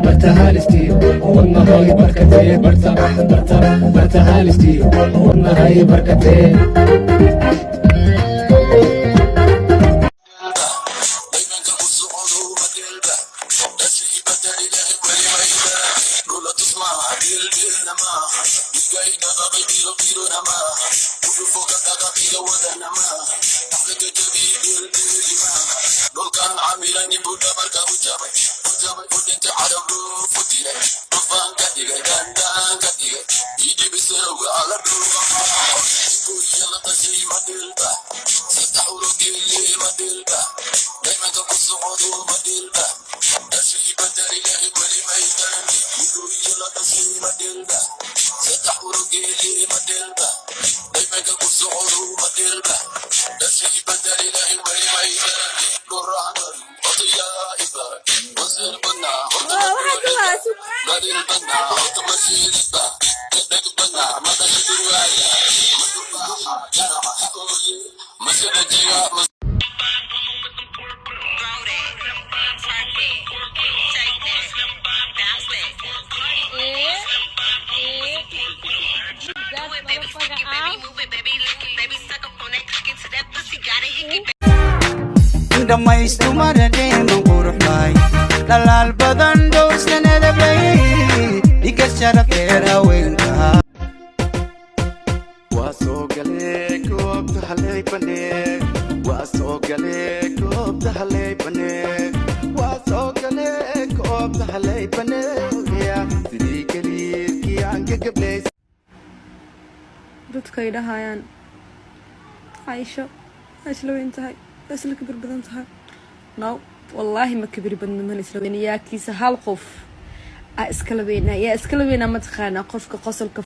برتها الستيل والنهاي بركتين برتها الستيل والنهاي بركتين dhamaystu maradheeman quruxbay dhalaal badan dhowr sanada bay iga sharafeer haweenka waa soo galee goobta halay banee waa soo galee goobta halay banee waa soo galee goobta halay banee sidii kaliirkii aan ka gablays dadkay dhahayaan Aisha isla weyn tahay isla kibir badan tahay no wallahi ma kibir badan man isla weyn yaakiisa hal qof iskala weynaa ma taqaana qofka qosolka